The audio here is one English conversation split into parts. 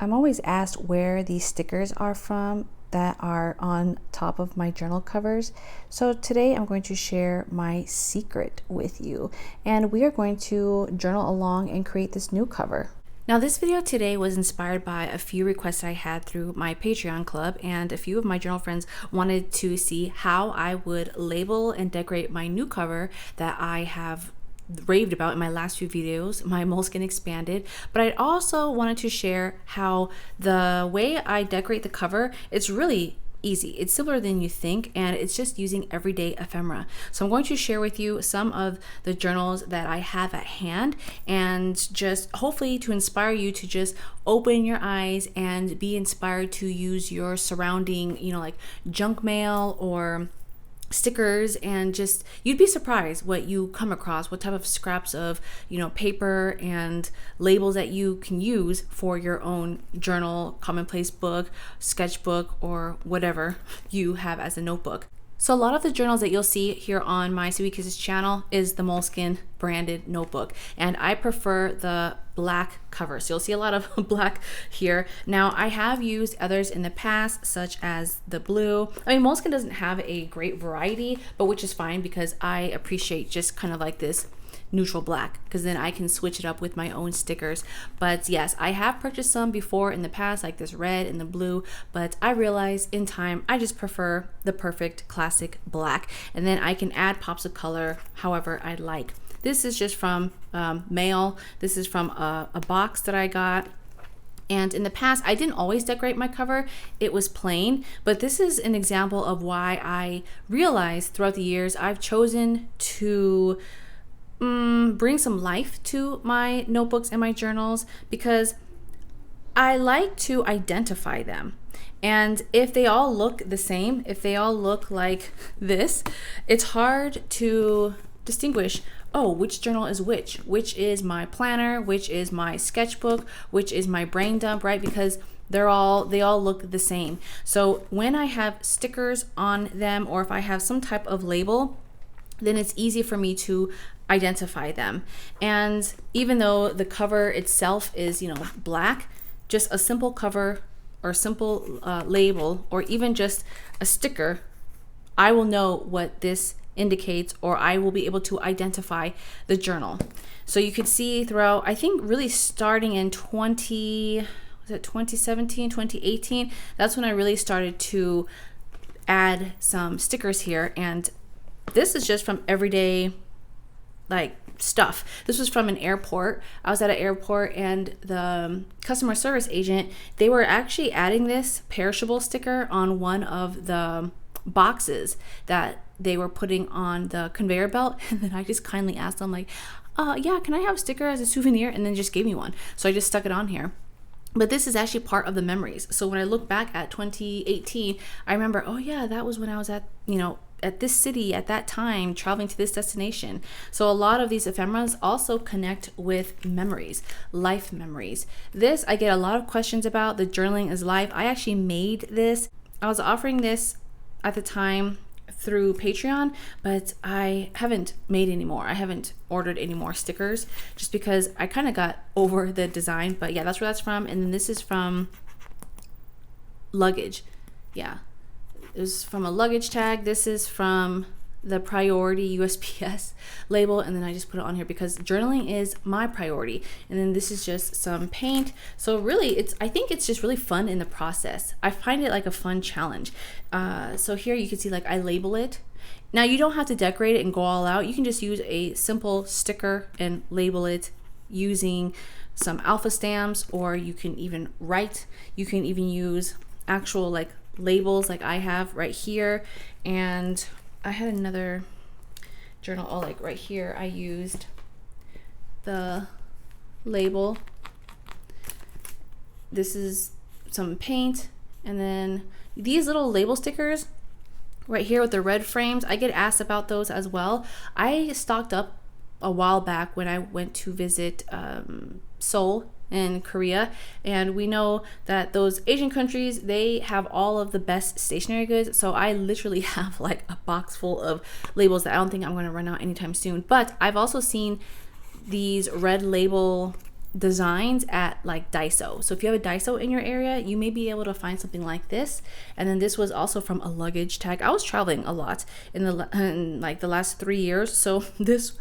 I'm always asked where these stickers are from that are on top of my journal covers. So today I'm going to share my secret with you, and we are going to journal along and create this new cover. Now, this video today was inspired by a few requests I had through my Patreon club, and a few of my journal friends wanted to see how I would label and decorate my new cover that I have raved about in my last few videos, my Moleskine Expanded. But I also wanted to share how the way I decorate the cover, it's really easy. It's simpler than you think, and it's just using everyday ephemera. So I'm going to share with you some of the journals that I have at hand, and just hopefully to inspire you to just open your eyes and be inspired to use your surrounding, like junk mail or stickers, and just you'd be surprised what you come across, what type of scraps of paper and labels that you can use for your own journal, commonplace book, sketchbook, or whatever you have as a notebook. So a lot of the journals that you'll see here on my Sweet Kisses channel is the Moleskine branded notebook, and I prefer the black cover. So you'll see a lot of black here. Now, I have used others in the past, such as the blue. I mean, Moleskine doesn't have a great variety, but which is fine because I appreciate just kind of like this neutral black, because then I can switch it up with my own stickers. But yes, I have purchased some before in the past, like this red and the blue, but I realized in time I just prefer the perfect classic black, and then I can add pops of color however I like. This is just from mail. This is from a box that I got. And in the past, I didn't always decorate my cover. It was plain, but this is an example of why I realized throughout the years I've chosen to bring some life to my notebooks and my journals, because I like to identify them. And if they all look the same, if they all look like this, it's hard to distinguish, which journal is which is my planner, which is my sketchbook, which is my brain dump, right? Because they all look the same. So when I have stickers on them, or if I have some type of label, then it's easy for me to identify them. And even though the cover itself is black, just a simple cover or simple label, or even just a sticker, I will know what this indicates, or I will be able to identify the journal. So you could see throughout, I think really starting in 2017, 2018, that's when I really started to add some stickers here. And this is just from everyday stuff. This was from an airport. I was at an airport, and the customer service agent, they were actually adding this perishable sticker on one of the boxes that they were putting on the conveyor belt. And then I just kindly asked them, yeah, can I have a sticker as a souvenir? And then just gave me one. So I just stuck it on here. But this is actually part of the memories. So when I look back at 2018, I remember, oh yeah, that was when I was at this city at that time, traveling to this destination. So a lot of these ephemeras also connect with memories, life memories. This I get a lot of questions about. The journaling is life. I actually made this. I was offering this at the time through Patreon, but I haven't made any more. I haven't ordered any more stickers just because I kind of got over the design. But yeah, that's where that's from. And then this is from luggage. Yeah. It was from a luggage tag. This is from the priority USPS label, and then I just put it on here because journaling is my priority. And then this is just some paint. So really, I think it's just really fun in the process. I find it like a fun challenge. So here you can see I label it. Now you don't have to decorate it and go all out. You can just use a simple sticker and label it using some alpha stamps, or you can even write. You can even use actual labels like I have right here. And I had another journal, right here I used the label. This is some paint, and then these little label stickers right here with the red frames, I get asked about those as well. I stocked up a while back when I went to visit Seoul in Korea, and we know that those Asian countries, they have all of the best stationery goods. So I literally have a box full of labels that I don't think I'm going to run out anytime soon. But I've also seen these red label designs at like Daiso. So if you have a Daiso in your area, you may be able to find something like this. And then this was also from a luggage tag. I was traveling a lot in like the last 3 years, so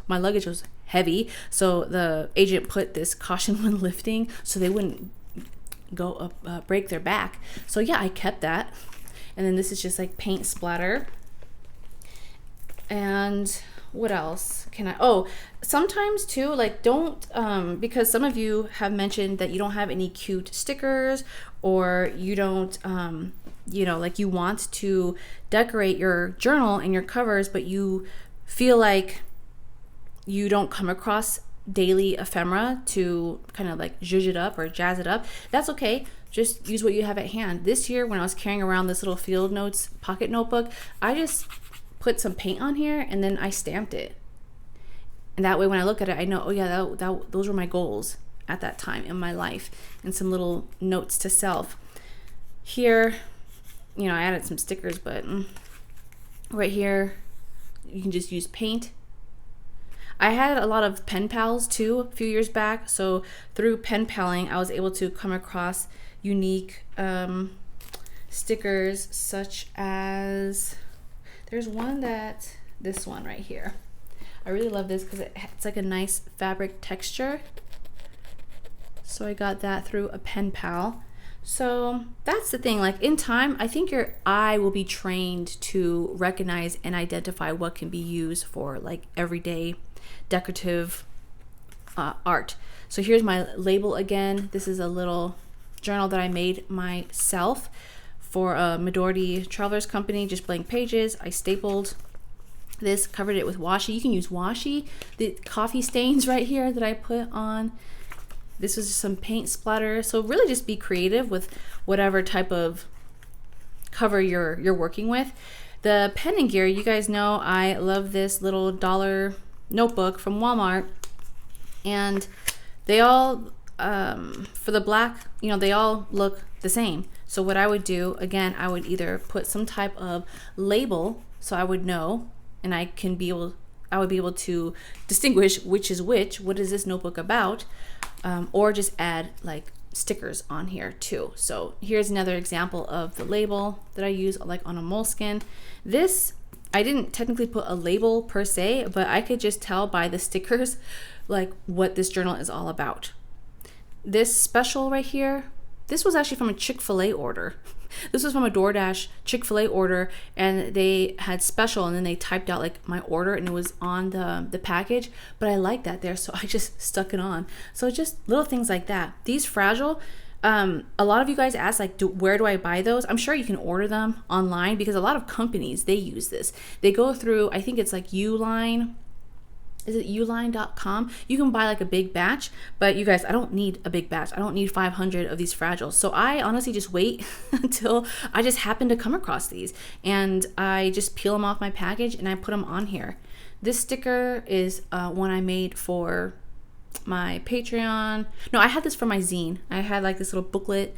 my luggage was heavy. So the agent put this caution when lifting so they wouldn't go up, break their back. So yeah, I kept that. And then this is just like paint splatter. And what else can I, oh, sometimes too, like don't, because some of you have mentioned that you don't have any cute stickers, or you don't, you know, like you want to decorate your journal and your covers, but you feel like you don't come across daily ephemera to kind of like zhuzh it up or jazz it up. That's okay. Just use what you have at hand. This year, when I was carrying around this little field notes pocket notebook, I just put some paint on here and then I stamped it. And that way when I look at it, I know, oh yeah, those were my goals at that time in my life, and some little notes to self. Here, you know, I added some stickers, but right here, you can just use paint. I had a lot of pen pals too a few years back. So through pen paling, I was able to come across unique stickers, such as, there's one this one right here. I really love this because it's like a nice fabric texture. So I got that through a pen pal. So that's the thing, like in time, I think your eye will be trained to recognize and identify what can be used for like everyday decorative art. So here's my label again. This is a little journal that I made myself for a Midori Travelers Company, just blank pages. I stapled this, covered it with washi. You can use washi. The coffee stains right here that I put on. This was just some paint splatter. So really just be creative with whatever type of cover you're working with. The pen and gear, you guys know I love this little dollar notebook from Walmart, and they all for the black, you know, they all look the same. So what I would do, again, I would either put some type of label so I would know, and I would be able to distinguish which is which, what is this notebook about, or just add like stickers on here too. So here's another example of the label that I use, like on a Moleskine. This, I didn't technically put a label per se, but I could just tell by the stickers like what this journal is all about. This special right here, this was actually from a Chick-fil-A order. This was from a DoorDash Chick-fil-A order, and they had special, and then they typed out like my order, and it was on the package. But I like that there, so I just stuck it on. So just little things like that. These fragile, a lot of you guys ask like, where do I buy those? I'm sure you can order them online, because a lot of companies, they use this. They go through, I think it's like Uline. Is it uline.com? You can buy like a big batch, but you guys, I don't need a big batch. I don't need 500 of these fragiles. So I honestly just wait until I just happen to come across these, and I just peel them off my package and I put them on here. This sticker is one I made for my Patreon. No, I had this for my zine. I had like this little booklet,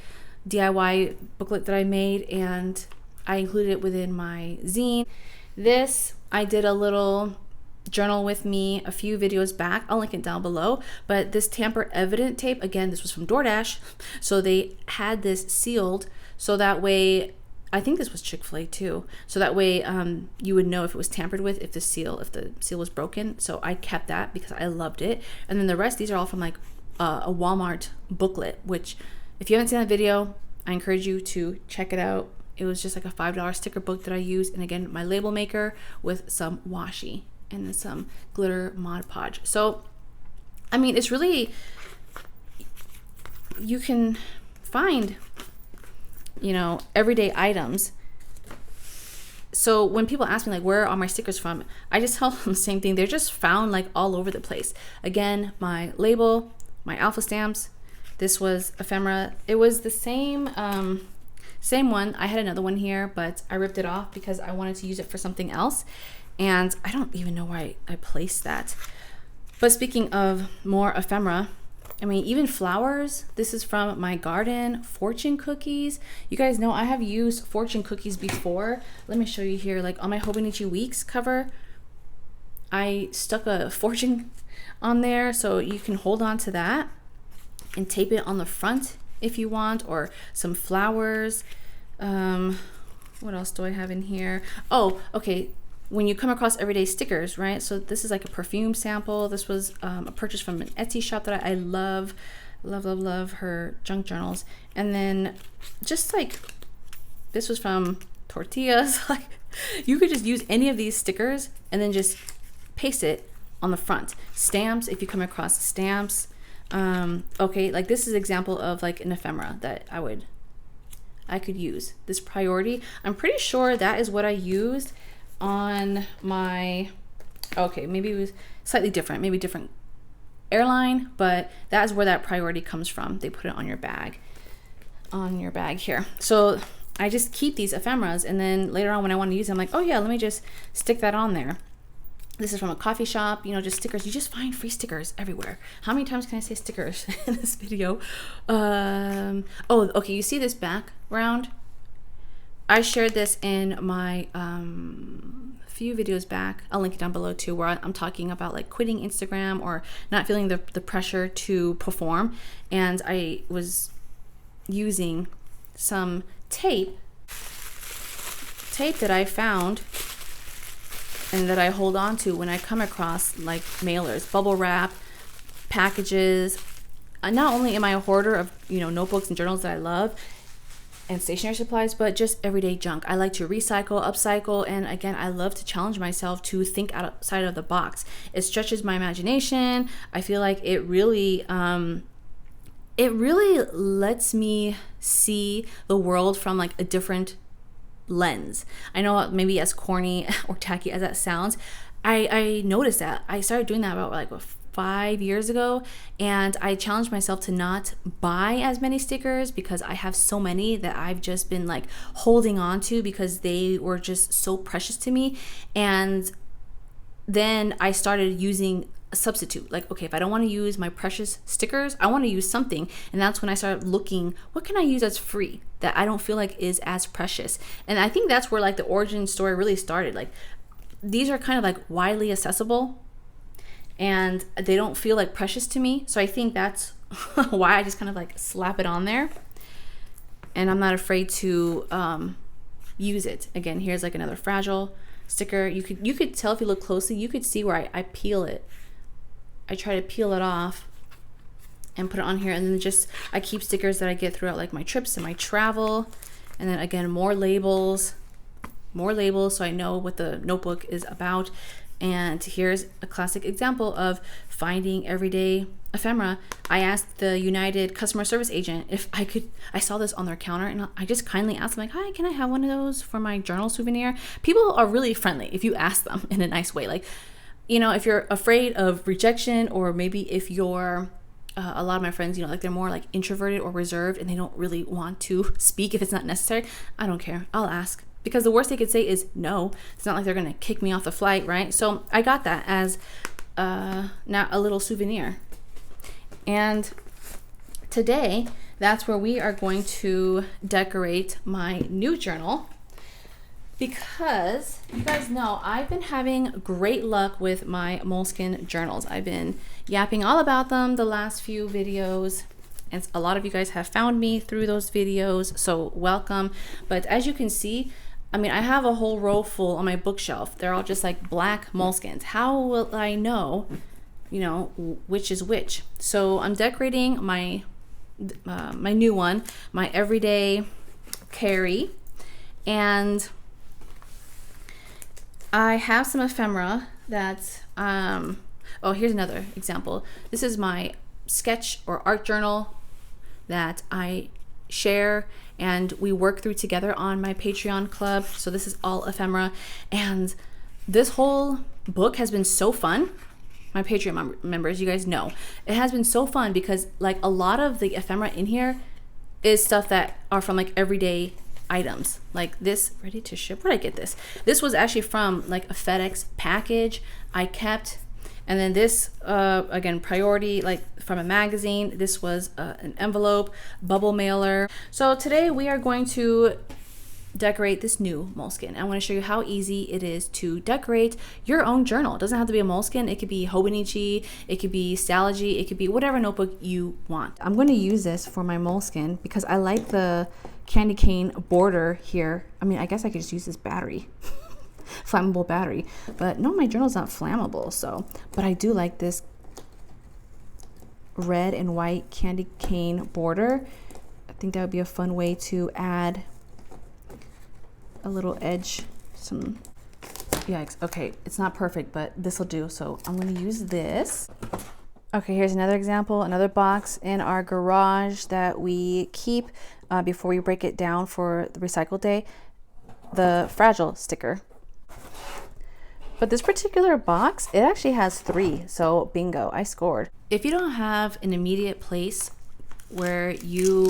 DIY booklet that I made, and I included it within my zine. This, I did a little journal with me a few videos back. I'll link it down below. But this tamper evident tape, again, this was from DoorDash. So they had this sealed, so that way, I think this was Chick-fil-A too. So that way you would know if it was tampered with, if the seal was broken. So I kept that because I loved it. And then the rest, these are all from like a Walmart booklet, which if you haven't seen that video, I encourage you to check it out. It was just like a $5 sticker book that I used. And again, my label maker with some washi and then some glitter Mod Podge. So, I mean, it's really, you can find, you know, everyday items. So when people ask me like, where are my stickers from? I just tell them the same thing. They're just found like all over the place. Again, my label, my alpha stamps. This was ephemera. It was the same one. I had another one here, but I ripped it off because I wanted to use it for something else. And I don't even know why I placed that. But speaking of more ephemera, I mean, even flowers. This is from my garden, fortune cookies. You guys know I have used fortune cookies before. Let me show you here, like on my Hobonichi Weeks cover, I stuck a fortune on there so you can hold on to that. and tape it on the front if you want, or some flowers. What else do I have in here? Oh, okay. When you come across everyday stickers, right? So this is like a perfume sample. This was a purchase from an Etsy shop that I love her junk journals. And then just like, this was from Tortillas. Like, you could just use any of these stickers and then just paste it on the front. Stamps, if you come across stamps. Okay, like this is an example of like an ephemera that I could use. This Priority, I'm pretty sure that is what I used on my, okay, maybe it was slightly different, maybe different airline, but that is where that Priority comes from. They put it on your bag here. So I just keep these ephemeras, and then later on when I want to use them, I'm like, oh yeah, let me just stick that on there. This is from a coffee shop, you know, just stickers. You just find free stickers everywhere. How many times can I say stickers in this video? Oh, okay, you see this background? I shared this in my few videos back. I'll link it down below too, where I'm talking about like quitting Instagram or not feeling the pressure to perform. And I was using some tape that I found and that I hold on to when I come across like mailers, bubble wrap, packages. Not only am I a hoarder of, you know, notebooks and journals that I love and stationery supplies, but just everyday junk. I like to recycle, upcycle, and again, I love to challenge myself to think outside of the box. It stretches my imagination. I feel like it really lets me see the world from like a different lens. I know maybe as corny or tacky as that sounds, I noticed that. I started doing that about like 5 years ago, and I challenged myself to not buy as many stickers because I have so many that I've just been like holding on to because they were just so precious to me. And then I started using a substitute. Like, okay, if I don't want to use my precious stickers, I want to use something. And that's when I started looking, what can I use that's free that I don't feel like is as precious? And I think that's where like the origin story really started. Like, these are kind of like widely accessible and they don't feel like precious to me. So I think that's why I just kind of like slap it on there. And I'm not afraid to use it. Again, here's like another fragile sticker. You could tell if you look closely, you could see where I peel it. I try to peel it off and put it on here, and then just I keep stickers that I get throughout like my trips and my travel. And then again, more labels so I know what the notebook is about. And here's a classic example of finding everyday ephemera. I asked the United customer service agent if I saw this on their counter, and I just kindly asked them like, hi, can I have one of those for my journal souvenir? People are really friendly if you ask them in a nice way. Like, you know, if you're afraid of rejection, or maybe if you're a lot of my friends, you know, like they're more like introverted or reserved and they don't really want to speak if it's not necessary, I don't care. I'll ask, because the worst they could say is no. It's not like they're gonna kick me off the flight, right? So I got that as now a little souvenir. And today, that's where we are going to decorate my new journal, because you guys know I've been having great luck with my Moleskine journals. I've been yapping all about them the last few videos, and a lot of you guys have found me through those videos, so welcome. But as you can see, I mean, I have a whole row full on my bookshelf. They're all just like black Moleskines. How will I know, you know, which is which? So I'm decorating my my new one, my everyday carry, and I have some ephemera that, oh, here's another example. This is my sketch or art journal that I share and we work through together on my Patreon club. So this is all ephemera. And this whole book has been so fun. My Patreon members, you guys know, it has been so fun because like a lot of the ephemera in here is stuff that are from like everyday items. Like this, ready to ship. Where did I get this? This was actually from like a FedEx package I kept. And then this, again, Priority, like from a magazine. This was an envelope, bubble mailer. So today we are going to decorate this new Moleskine. I want to show you how easy it is to decorate your own journal. It doesn't have to be a Moleskine. It could be Hobonichi, it could be Stalogy, it could be whatever notebook you want. I'm going to use this for my Moleskine because I like the candy cane border here. I mean, I guess I could just use this battery. Flammable battery, but no, my journal's not flammable. So, but I do like this red and white candy cane border. I think that would be a fun way to add a little edge. Some, yikes. Okay, it's not perfect, but this will do. So I'm going to use this. Okay, here's another example, another box in our garage that we keep before we break it down for the recycle day. The fragile sticker. But this particular box, it actually has 3. So bingo, I scored. If you don't have an immediate place where you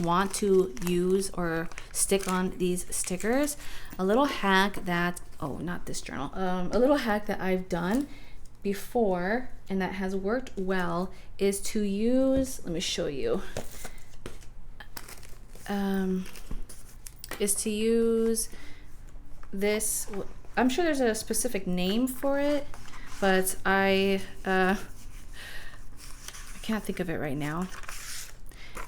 want to use or stick on these stickers, a little hack that, oh, not this journal, a little hack that I've done before and that has worked well is to use, let me show you, is to use this. I'm sure there's a specific name for it, but I can't think of it right now.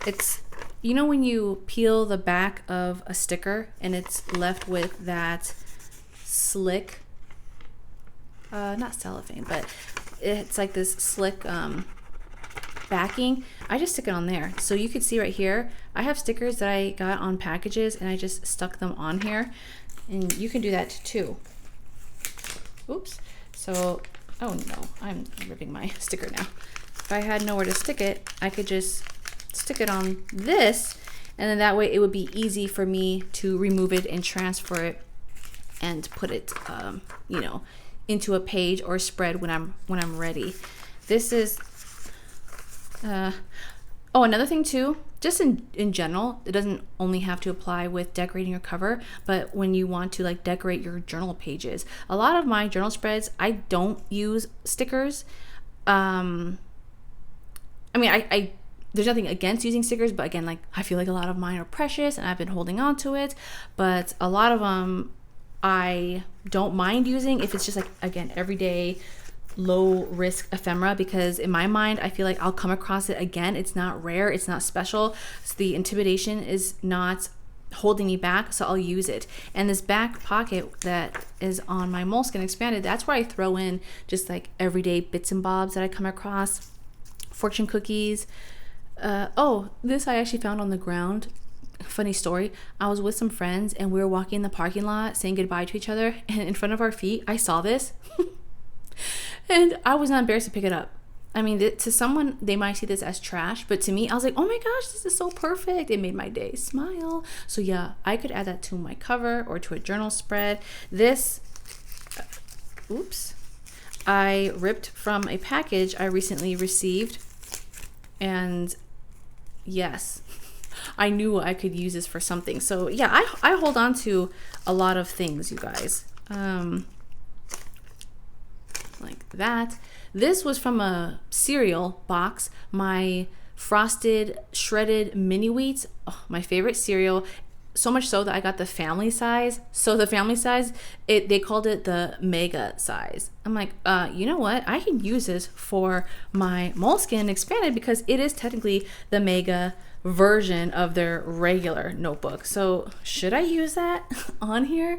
It's, you know, when you peel the back of a sticker and it's left with that slick, not cellophane, but it's like this slick backing. I just stick it on there. So you can see right here, I have stickers that I got on packages and I just stuck them on here. And you can do that too. Oops. So, oh no, I'm ripping my sticker now. If I had nowhere to stick it, I could just stick it on this, and then that way it would be easy for me to remove it and transfer it and put it, you know, into a page or spread when I'm ready. This is, oh, another thing too, just in general, it doesn't only have to apply with decorating your cover, but when you want to like decorate your journal pages. A lot of my journal spreads, I don't use stickers. I mean, I there's nothing against using stickers, but again, like I feel like a lot of mine are precious and I've been holding on to it, but a lot of them I don't mind using if it's just like, again, everyday low risk ephemera, because in my mind I feel like I'll come across it again. It's not rare, it's not special, so the intimidation is not holding me back, so I'll use it. And this back pocket that is on my Moleskine Expanded, that's where I throw in just like everyday bits and bobs that I come across. Fortune cookies. Oh, this I actually found on the ground. Funny story. I was with some friends and we were walking in the parking lot saying goodbye to each other, and in front of our feet I saw this and I was not embarrassed to pick it up. I mean, to someone they might see this as trash, but to me I was like, oh my gosh, this is so perfect. It made my day smile. So yeah, I could add that to my cover or to a journal spread. This oops, I ripped from a package I recently received, and yes, I knew I could use this for something. So yeah, I hold on to a lot of things, you guys. Like that. This was from a cereal box, my frosted shredded mini wheats, oh, my favorite cereal. So much so that I got the family size. So the family size, they called it the mega size. I'm like, you know what? I can use this for my Moleskine Expanded because it is technically the mega version of their regular notebook. So should I use that on here?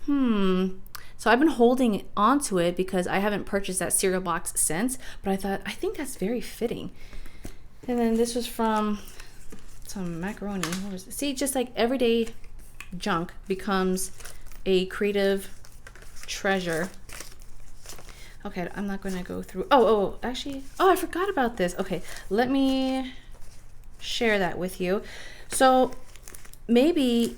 So I've been holding on to it because I haven't purchased that cereal box since, but I think that's very fitting. And then this was from some macaroni. What was it? See, just like everyday junk becomes a creative treasure. Okay, I'm not going to go through. Actually, I forgot about this. Okay, let me share that with you. So maybe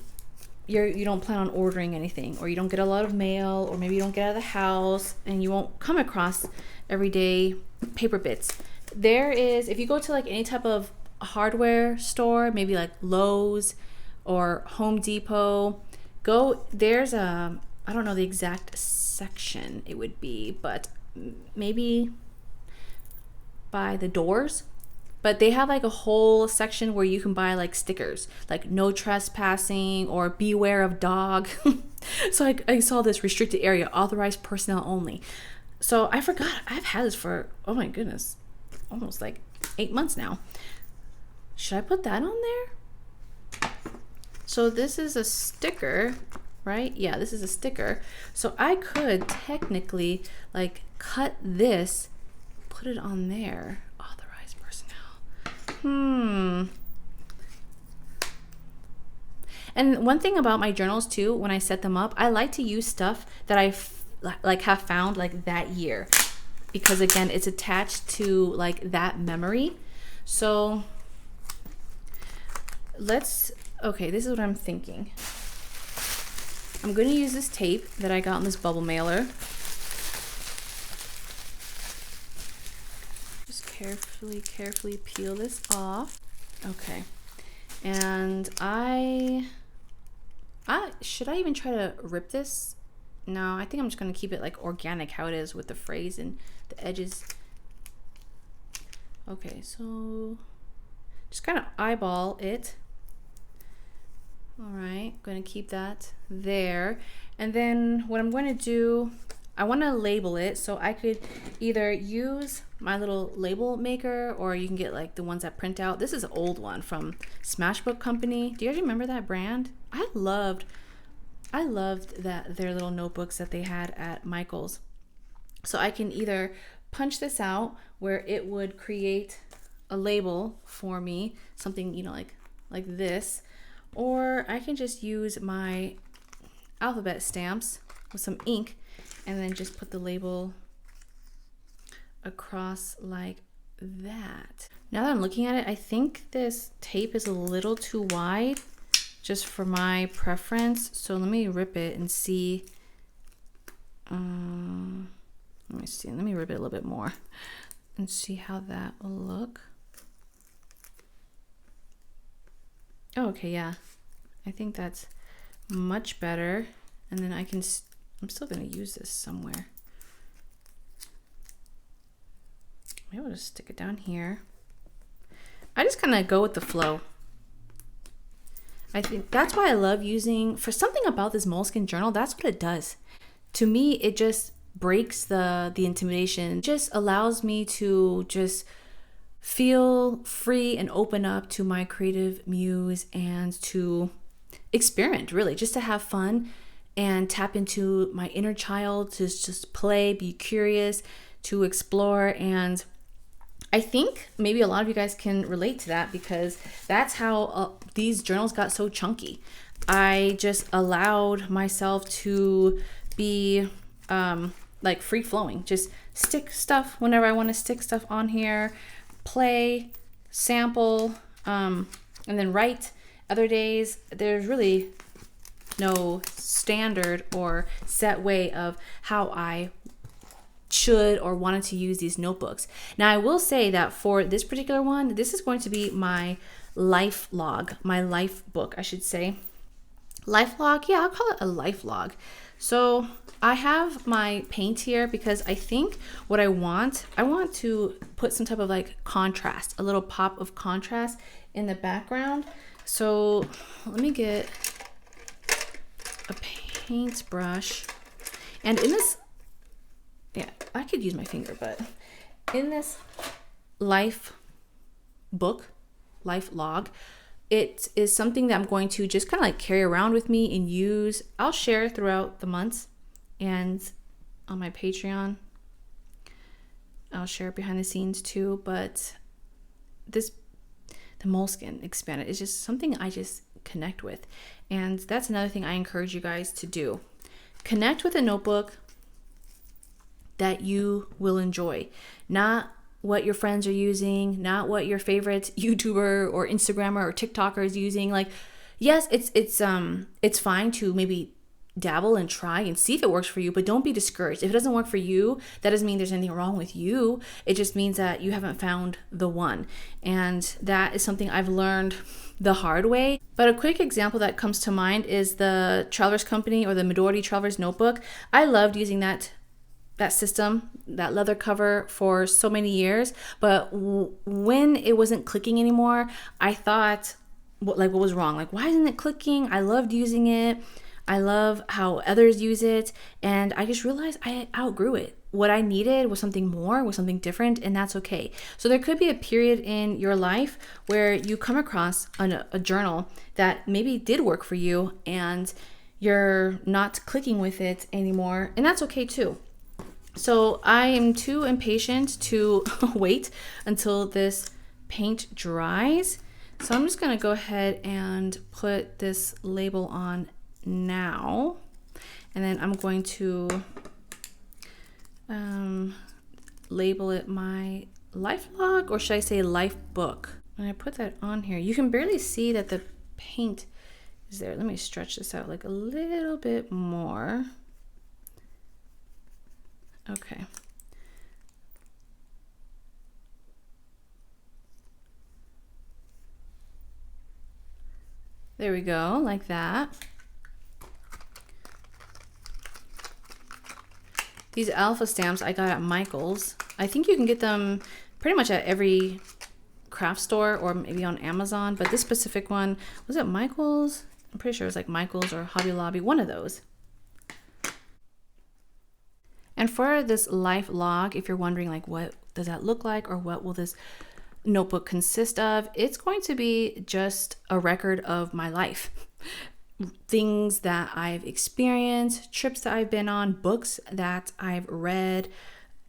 you don't plan on ordering anything, or you don't get a lot of mail, or maybe you don't get out of the house and you won't come across everyday paper bits. There is, if you go to like any type of hardware store, maybe like Lowe's or Home Depot, there's I don't know the exact section it would be, but maybe by the doors, but they have like a whole section where you can buy like stickers, like no trespassing or beware of dog. So I saw this restricted area, authorized personnel only. So I forgot, I've had this for, oh my goodness, almost like 8 months now. Should I put that on there? So this is a sticker, right? Yeah, this is a sticker. So I could technically like cut this, put it on there. Authorized personnel. And one thing about my journals too, when I set them up, I like to use stuff that I like have found like that year, because again, it's attached to like that memory. So okay, this is what I'm thinking. I'm going to use this tape that I got in this bubble mailer. Just carefully peel this off. Okay. And should I even try to rip this? No, I think I'm just going to keep it like organic, how it is with the phrase and the edges. Okay, so just kind of eyeball it. All right, going to keep that there. And then what I'm going to do, I want to label it. So I could either use my little label maker, or you can get like the ones that print out. This is an old one from Smashbook Company. Do you guys remember that brand? I loved that their little notebooks that they had at Michael's. So I can either punch this out where it would create a label for me, something, you know, like this, or I can just use my alphabet stamps with some ink and then just put the label across like that. Now that I'm looking at it, I think this tape is a little too wide just for my preference. So let me rip it and see. Let me see. Let me rip it a little bit more and see how that will look. Oh, okay, yeah. I think that's much better. And then I'm still going to use this somewhere. Maybe I'll just stick it down here. I just kind of go with the flow. I think that's why I love using, for something about this Moleskine journal, that's what it does. To me, it just breaks the intimidation. It just allows me to just feel free and open up to my creative muse and to experiment, really, just to have fun and tap into my inner child, to just play, be curious, to explore. And I think maybe a lot of you guys can relate to that, because that's how these journals got so chunky. I just allowed myself to be like free flowing, just stick stuff whenever I want to stick stuff on here, play, sample, and then write. Other days, there's really no standard or set way of how I should or wanted to use these notebooks. Now, I will say that for this particular one, this is going to be my life log, my life book, I should say. Life log, yeah, I'll call it a life log. So I have my paint here because I think what I want to put some type of like contrast, a little pop of contrast in the background. So let me get a paintbrush. And in this, yeah, I could use my finger, but in this life book, life log, it is something that I'm going to just kind of like carry around with me and use. I'll share throughout the months, and on my Patreon, I'll share behind the scenes too. But the Moleskine Expanded is just something I just connect with. And that's another thing I encourage you guys to do. Connect with a notebook that you will enjoy, not what your friends are using, not what your favorite YouTuber or Instagrammer or TikToker is using. Like, yes, it's fine to maybe dabble and try and see if it works for you, but don't be discouraged. If it doesn't work for you, that doesn't mean there's anything wrong with you. It just means that you haven't found the one. And that is something I've learned the hard way. But a quick example that comes to mind is the Travelers Company or the Midori Travelers Notebook. I loved using that that system, that leather cover for so many years, but when it wasn't clicking anymore, I thought, what was wrong? Like, why isn't it clicking? I loved using it. I love how others use it, and I just realized I outgrew it. What I needed was something more, was something different, and that's okay. So there could be a period in your life where you come across a journal that maybe did work for you, and you're not clicking with it anymore, and that's okay too. So I am too impatient to wait until this paint dries. So I'm just going to go ahead and put this label on now. And then I'm going to label it my life log, or should I say life book? And I put that on here. You can barely see that the paint is there. Let me stretch this out like a little bit more. Okay. There we go, like that. These alpha stamps I got at Michael's. I think you can get them pretty much at every craft store or maybe on Amazon, but this specific one, was it Michael's? I'm pretty sure it was like Michael's or Hobby Lobby, one of those. And for this life log, if you're wondering like what does that look like or what will this notebook consist of, it's going to be just a record of my life. Things that I've experienced, trips that I've been on, books that I've read,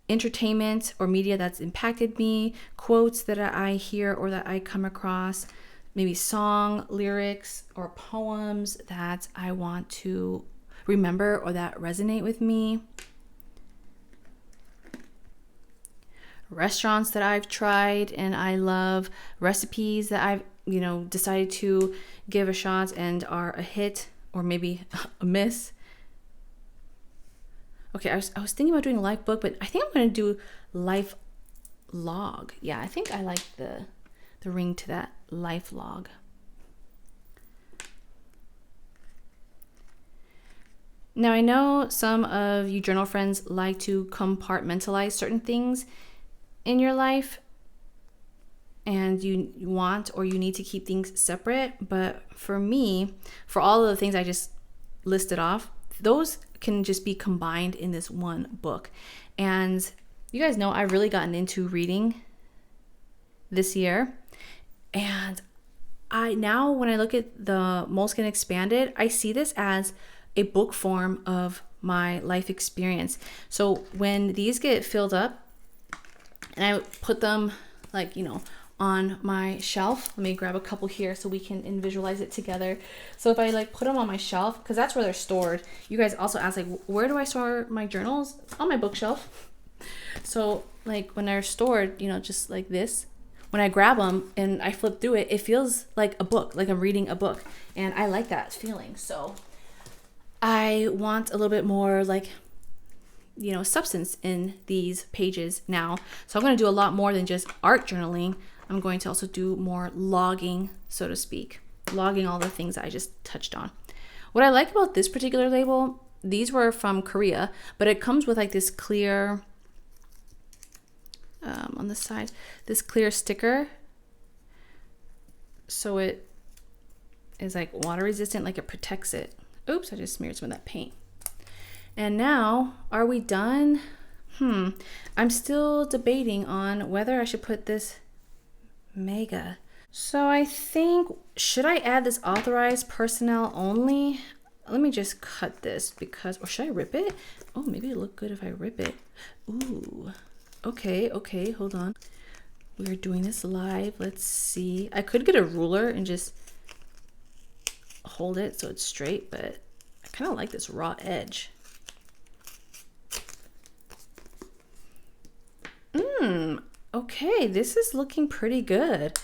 entertainment or media that's impacted me, quotes that I hear or that I come across, maybe song lyrics or poems that I want to remember or that resonate with me. Restaurants that I've tried and I love, recipes that I've decided to give a shot and are a hit or maybe a miss. Okay, I was thinking about doing a life book, but I think I'm going to do life log. Yeah, I think I like the ring to that, life log. Now I know some of you journal friends like to compartmentalize certain things in your life, and you want or you need to keep things separate. But for me, for all of the things I just listed off, those can just be combined in this one book. And you guys know I've really gotten into reading this year, and now when I look at the Moleskine Expanded, I see this as a book form of my life experience. So when these get filled up and I put them on my shelf, let me grab a couple here so we can visualize it together. So if I put them on my shelf, because that's where they're stored. You guys also ask where do I store my journals? On my bookshelf. So when they're stored, just like this, when I grab them and I flip through it, it feels like a book, like I'm reading a book, and I like that feeling. So I want a little bit more substance in these pages now. So I'm going to do a lot more than just art journaling. I'm going to also do more logging, so to speak, logging all the things that I just touched on. What I like about this particular label, these were from Korea, but it comes with this clear, on the side, this clear sticker. So it is water resistant, it protects it. Oops, I just smeared some of that paint. And now, are we done? I'm still debating on whether I should put this mega. So I think, should I add this authorized personnel only? Let me just cut this or should I rip it? Oh, maybe it'll look good if I rip it. Ooh, okay, hold on. We're doing this live. Let's see. I could get a ruler and just hold it so it's straight, but I kind of like this raw edge. Okay, this is looking pretty good.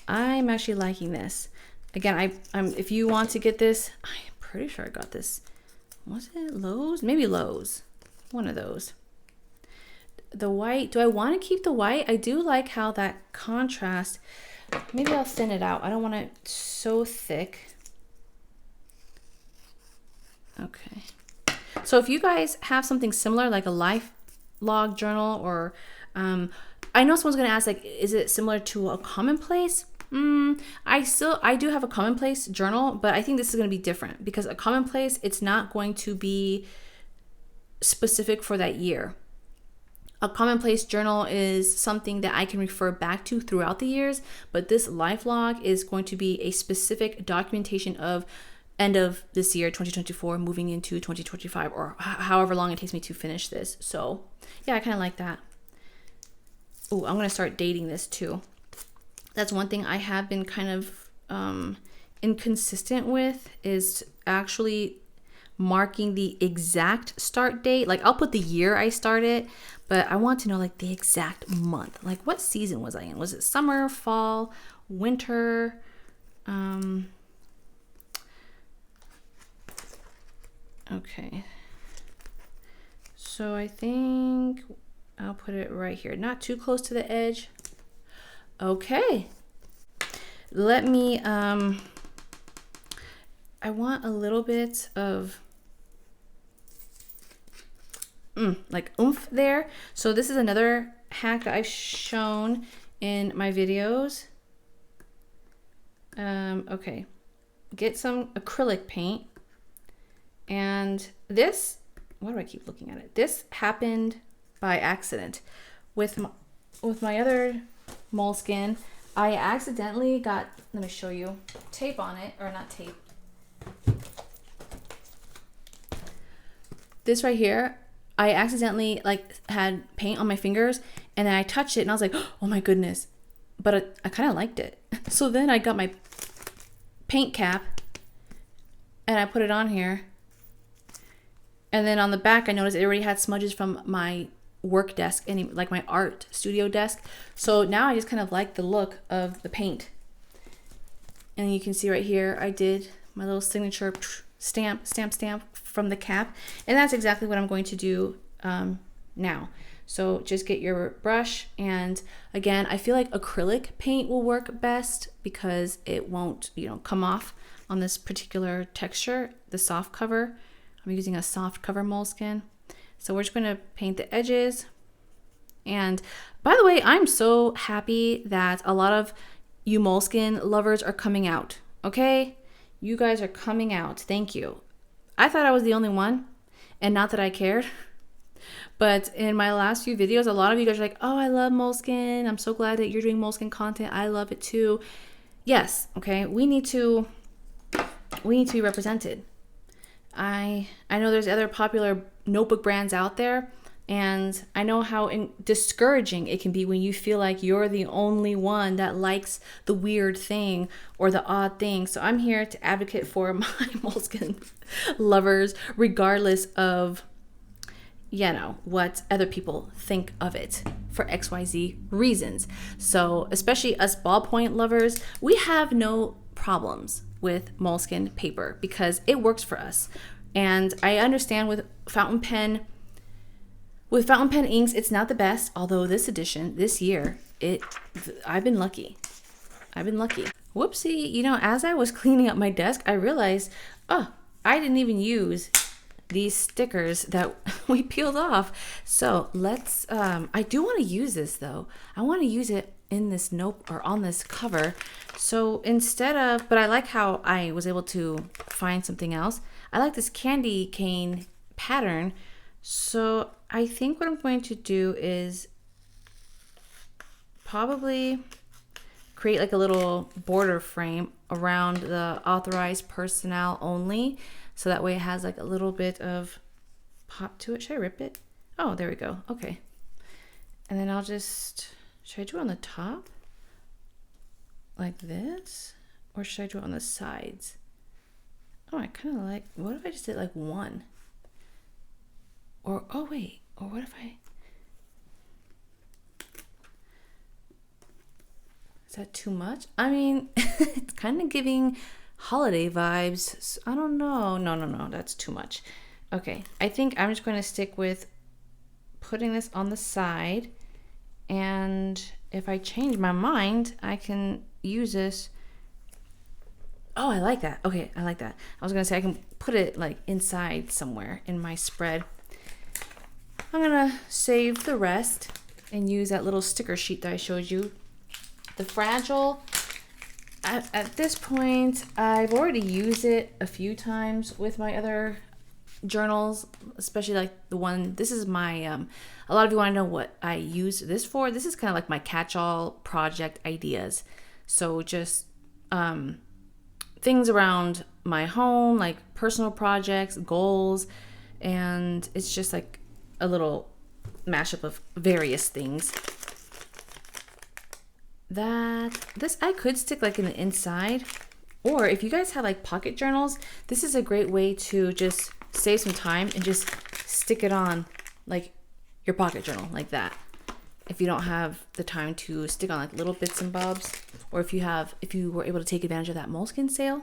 I'm actually liking this. Again, if you want to get this, I'm pretty sure I got this. Was it Lowe's? Maybe Lowe's. One of those. The white, do I want to keep the white? I do like how that contrast, maybe I'll thin it out. I don't want it so thick. Okay. So if you guys have something similar, like a life log journal, or I know someone's gonna ask, like, is it similar to a commonplace? I do have a commonplace journal, but I think this is gonna be different because a commonplace, it's not going to be specific for that year. A commonplace journal is something that I can refer back to throughout the years, but this life log is going to be a specific documentation of end of this year, 2024, moving into 2025, or however long it takes me to finish this. So yeah, I kind of like that. Oh, I'm going to start dating this too. That's one thing I have been kind of inconsistent with, is actually marking the exact start date. Like, I'll put the year I started, but I want to know like the exact month. Like, what season was I in? Was it summer, fall, winter? Okay. So I think I'll put it right here. Not too close to the edge. Okay. Let me, I want a little bit of like oomph there. So this is another hack that I've shown in my videos. Okay, get some acrylic paint, and this, why do I keep looking at it? This happened by accident with my other Moleskine. I accidentally got, let me show you, tape on it, or not tape. This right here, I accidentally like had paint on my fingers, and then I touched it and I was like, oh my goodness, but I kind of liked it. So then I got my paint cap and I put it on here, and then on the back I noticed it already had smudges from my work desk and like my art studio desk. So now I just kind of like the look of the paint, and you can see right here I did my little signature stamp from the cap, and that's exactly what I'm going to do now. So just get your brush, and again, I feel like acrylic paint will work best because it won't, come off on this particular texture, the soft cover. I'm using a soft cover Moleskine. So we're just going to paint the edges. And by the way, I'm so happy that a lot of you Moleskine lovers are coming out. Okay? You guys are coming out. Thank you. I thought I was the only one, and not that I cared. But in my last few videos, a lot of you guys are like, oh, I love Moleskine. I'm so glad that you're doing Moleskine content. I love it too. Yes, okay. We need to be represented. I know there's other popular notebook brands out there, and I know how discouraging it can be when you feel like you're the only one that likes the weird thing or the odd thing. So I'm here to advocate for my Moleskine lovers, regardless of, what other people think of it for XYZ reasons. So especially us ballpoint lovers, we have no problems with Moleskine paper because it works for us. And I understand with fountain pen inks, it's not the best, although this edition, this year, I've been lucky. Whoopsie, as I was cleaning up my desk, I realized, I didn't even use these stickers that we peeled off. So let's, I do want to use this though. I want to use it in this note or on this cover. So but I like how I was able to find something else. I like this candy cane pattern. So I think what I'm going to do is probably create like a little border frame around the authorized personnel only. So that way it has like a little bit of pop to it. Should I rip it? Oh, there we go. Okay. And then should I do it on the top? Like this? Or should I do it on the sides? Oh, I kind of like, what if I just did like one? Or what if is that too much? I mean, it's kind of giving holiday vibes. So I don't know. No, that's too much. Okay, I think I'm just going to stick with putting this on the side, and if I change my mind, I can use this. Oh, I like that. Okay, I like that. I was going to say I can put it like inside somewhere in my spread. I'm gonna save the rest and use that little sticker sheet that I showed you. The fragile, at this point, I've already used it a few times with my other journals, especially like the one, this is my, a lot of you want to know what I use this for. This is kind of like my catch-all project ideas. So just things around my home, like personal projects, goals, and it's just like a little mashup of various things. This I could stick like in the inside, or if you guys have like pocket journals, this is a great way to just save some time and just stick it on like your pocket journal like that. If you don't have the time to stick on like little bits and bobs, or if you were able to take advantage of that Moleskine sale,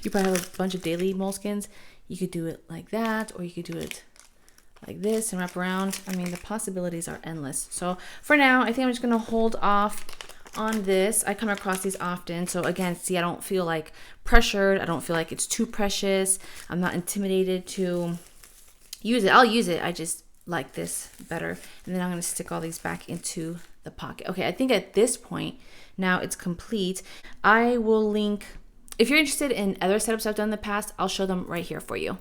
you probably have a bunch of daily Moleskines. You could do it like that, or you could do it like this and wrap around. I mean, the possibilities are endless. So for now, I think I'm just gonna hold off on this. I come across these often. So again, see, I don't feel like pressured. I don't feel like it's too precious. I'm not intimidated to use it. I'll use it. I just like this better. And then I'm going to stick all these back into the pocket. Okay, I think at this point, now it's complete. I will link, if you're interested in other setups I've done in the past, I'll show them right here for you.